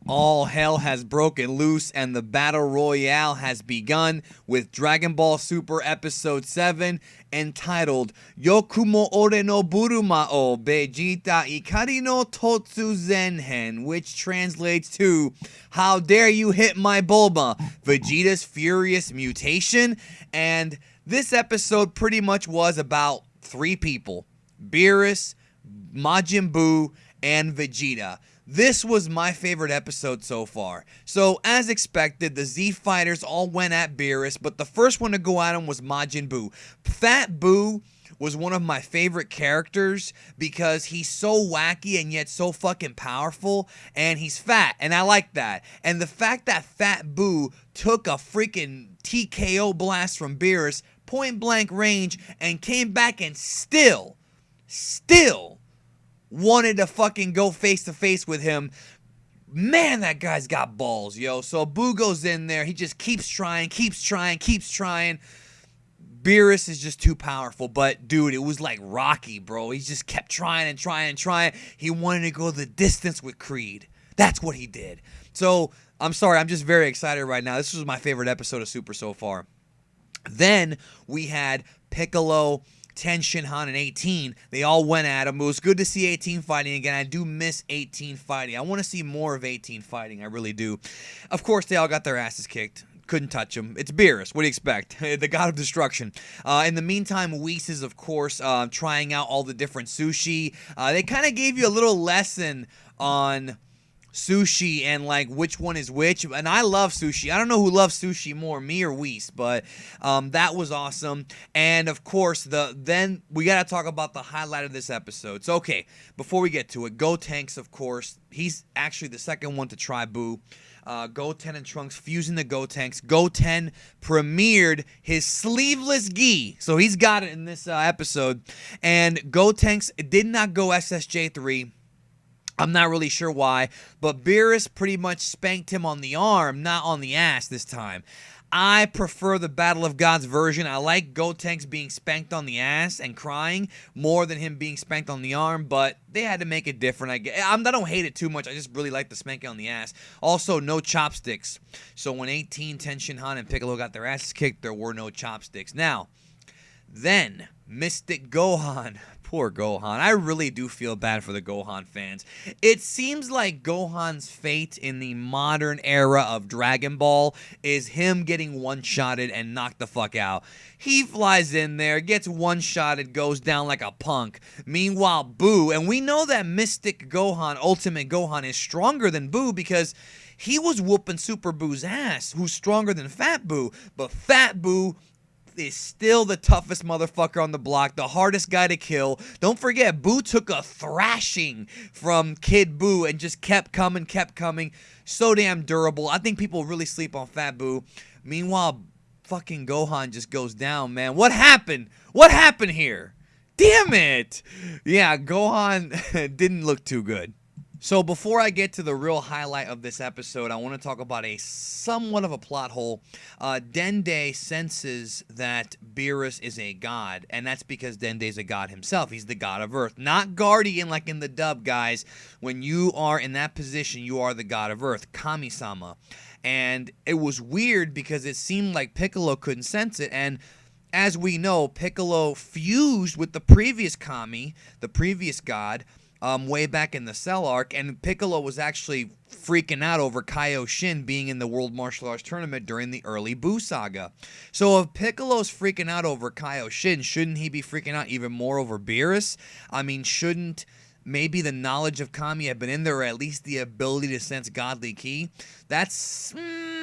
All hell has broken loose and the battle royale has begun with Dragon Ball Super Episode 7 entitled Yokumo Ore no Buruma o Vegeta Ikari no Totsu Zenhen, which translates to How dare you hit my Bulma, Vegeta's Furious Mutation. And this episode pretty much was about three people: Beerus, Majin Buu, and Vegeta. This was my favorite episode so far. So, as expected, the Z Fighters all went at Beerus, but the first one to go at him was Majin Buu. Fat Buu was one of my favorite characters because he's so wacky and yet so fucking powerful, and he's fat, and I like that. And the fact that Fat Buu took a freaking TKO blast from Beerus, point blank range, and came back and still wanted to fucking go face to face with him. Man, that guy's got balls, yo. So Boo goes in there. He just keeps trying. Beerus is just too powerful. But, dude, it was like Rocky, bro. He just kept trying. He wanted to go the distance with Creed. That's what he did. So, I'm sorry. I'm just very excited right now. This was my favorite episode of Super so far. Then we had Piccolo, Ten Shinhan, and 18. They all went at him. It was good to see 18 fighting again. I do miss 18 fighting. I want to see more of 18 fighting. I really do. Of course, they all got their asses kicked. Couldn't touch him. It's Beerus. What do you expect? The god of destruction. In the meantime, Whis is, of course, trying out all the different sushi. They kind of gave you a little lesson on sushi and like which one is which, and I love sushi. I don't know who loves sushi more, me or Whis, but that was awesome. And of course, then we gotta talk about the highlight of this episode. So okay, before we get to it, Gotenks, of course, he's actually the second one to try Buu. Goten and Trunks fusing the Gotenks. Goten premiered his sleeveless gi, so he's got it in this episode. And Gotenks did not go SSJ3. I'm not really sure why, but Beerus pretty much spanked him on the arm, not on the ass this time. I prefer the Battle of Gods version. I like Gotenks being spanked on the ass and crying more than him being spanked on the arm, but they had to make it different. I don't hate it too much. I just really like the spanking on the ass. Also, no chopsticks. So when 18, Ten Shinhan, and Piccolo got their asses kicked, there were no chopsticks. Now, then, Mystic Gohan. Poor Gohan. I really do feel bad for the Gohan fans. It seems like Gohan's fate in the modern era of Dragon Ball is him getting one-shotted and knocked the fuck out. He flies in there, gets one-shotted, goes down like a punk. Meanwhile, Buu, and we know that Mystic Gohan, Ultimate Gohan, is stronger than Buu because he was whooping Super Buu's ass, who's stronger than Fat Buu. But Fat Buu is still the toughest motherfucker on the block, the hardest guy to kill. Don't forget, Buu took a thrashing from Kid Buu and just kept coming. So damn durable. I think people really sleep on Fat Buu. Meanwhile, fucking Gohan just goes down, man. What happened? What happened here? Damn it. Yeah, Gohan didn't look too good. So before I get to the real highlight of this episode, I want to talk about a somewhat of a plot hole. Dende senses that Beerus is a god, and that's because Dende's a god himself. He's the god of Earth, not Guardian like in the dub, guys. When you are in that position, you are the god of Earth, Kami-sama. And it was weird because it seemed like Piccolo couldn't sense it, and as we know, Piccolo fused with the previous Kami, the previous god, way back in the Cell arc, and Piccolo was actually freaking out over Kaioshin being in the World Martial Arts Tournament during the early Buu saga. So if Piccolo's freaking out over Kaioshin, shouldn't he be freaking out even more over Beerus? I mean, shouldn't maybe the knowledge of Kami have been in there, or at least the ability to sense godly ki? That's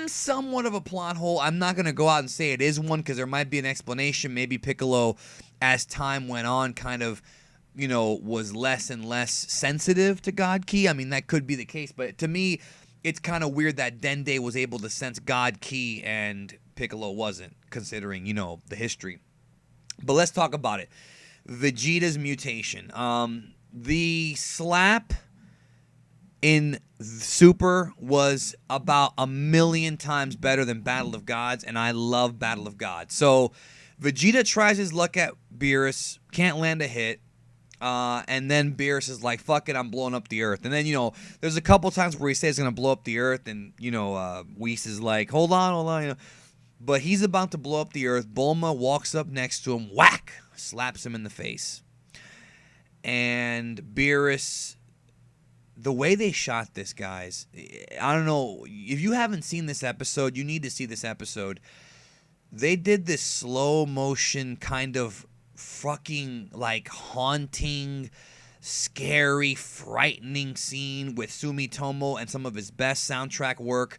somewhat of a plot hole. I'm not going to go out and say it is one because there might be an explanation. Maybe Piccolo, as time went on, kind of was less and less sensitive to God Ki. I mean, that could be the case, but to me, it's kind of weird that Dende was able to sense God Ki and Piccolo wasn't, considering, the history. But let's talk about it. Vegeta's mutation. The slap in Super was about 1,000,000 times better than Battle of Gods, and I love Battle of Gods. So Vegeta tries his luck at Beerus, can't land a hit. And then Beerus is like, fuck it, I'm blowing up the earth. And then, there's a couple times where he says he's going to blow up the earth. And, Whis is like, hold on. But he's about to blow up the earth. Bulma walks up next to him, whack, slaps him in the face. And Beerus, the way they shot this, guys, I don't know. If you haven't seen this episode, you need to see this episode. They did this slow motion kind of fucking like haunting, scary, frightening scene with Sumitomo and some of his best soundtrack work.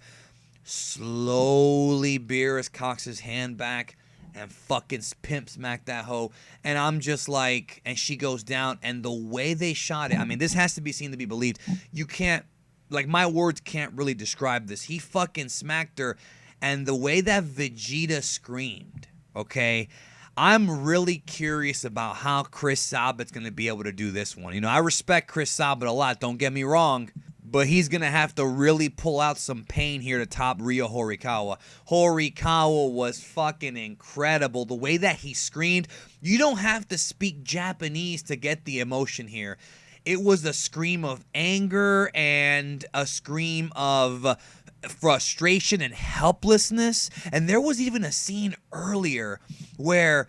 Slowly Beerus cocks his hand back and fucking pimp smack that hoe. And I'm just like, and she goes down. And the way they shot it, I mean, this has to be seen to be believed. You can't, like, my words can't really describe this. He fucking smacked her. And the way that Vegeta screamed, okay, I'm really curious about how Chris Sabat's going to be able to do this one. I respect Chris Sabat a lot, don't get me wrong, but he's going to have to really pull out some pain here to top Ryo Horikawa. Horikawa was fucking incredible. The way that he screamed, you don't have to speak Japanese to get the emotion here. It was a scream of anger and a scream of frustration and helplessness. And there was even a scene earlier where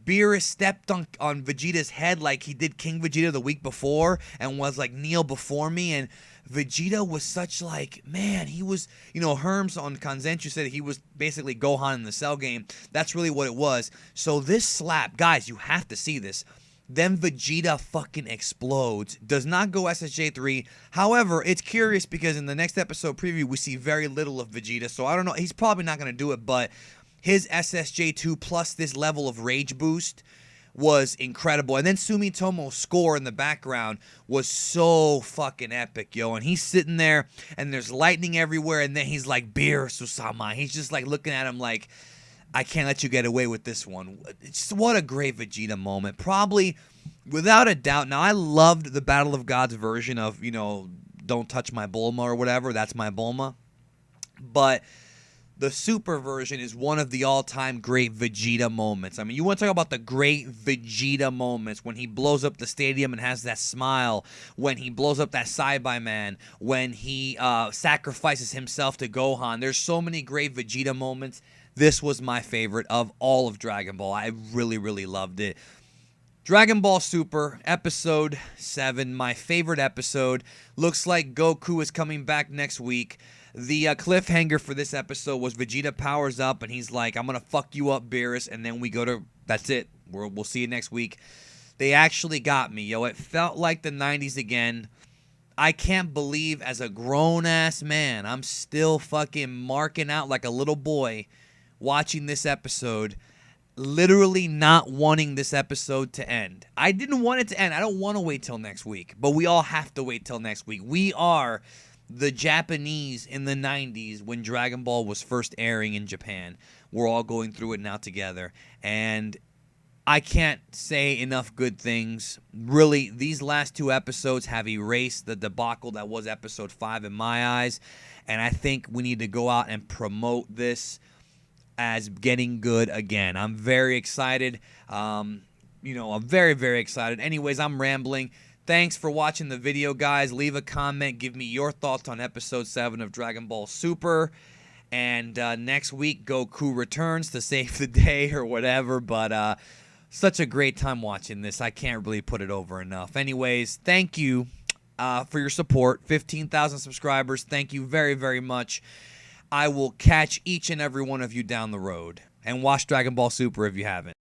Beerus stepped on Vegeta's head like he did King Vegeta the week before and was like, kneel before me. And Vegeta was such like, man, he was, Herms on Kanzenshuu said he was basically Gohan in the Cell game. That's really what it was. So this slap, guys, you have to see this. Then Vegeta fucking explodes. Does not go SSJ3. However, it's curious because in the next episode preview, we see very little of Vegeta. So I don't know. He's probably not going to do it. But his SSJ2 plus this level of rage boost was incredible. And then Sumitomo's score in the background was so fucking epic, yo. And he's sitting there and there's lightning everywhere. And then he's like, Beerus Usama. He's just like looking at him like, I can't let you get away with this one. What a great Vegeta moment. Probably, without a doubt. Now, I loved the Battle of Gods version of, don't touch my Bulma or whatever. That's my Bulma. But the Super version is one of the all-time great Vegeta moments. I mean, you want to talk about the great Vegeta moments when he blows up the stadium and has that smile, when he blows up that Saibai-Man, when he sacrifices himself to Gohan. There's so many great Vegeta moments. This was my favorite of all of Dragon Ball. I really, really loved it. Dragon Ball Super, Episode 7, my favorite episode. Looks like Goku is coming back next week. The cliffhanger for this episode was Vegeta powers up, and he's like, I'm going to fuck you up, Beerus, and then we go to, that's it. We'll see you next week. They actually got me, yo. It felt like the 90s again. I can't believe as a grown-ass man, I'm still fucking marking out like a little boy watching this episode, literally not wanting this episode to end. I didn't want it to end. I don't want to wait till next week, but we all have to wait till next week. We are the Japanese in the 90s when Dragon Ball was first airing in Japan. We're all going through it now together, and I can't say enough good things. Really, these last two episodes have erased the debacle that was episode 5 in my eyes, and I think we need to go out and promote this as getting good again. I'm very excited. I'm very, very excited. Anyways, I'm rambling. Thanks for watching the video, guys. Leave a comment. Give me your thoughts on Episode 7 of Dragon Ball Super. And next week, Goku returns to save the day or whatever. But such a great time watching this. I can't really put it over enough. Anyways, thank you for your support. 15,000 subscribers. Thank you very, very much. I will catch each and every one of you down the road. And watch Dragon Ball Super if you haven't.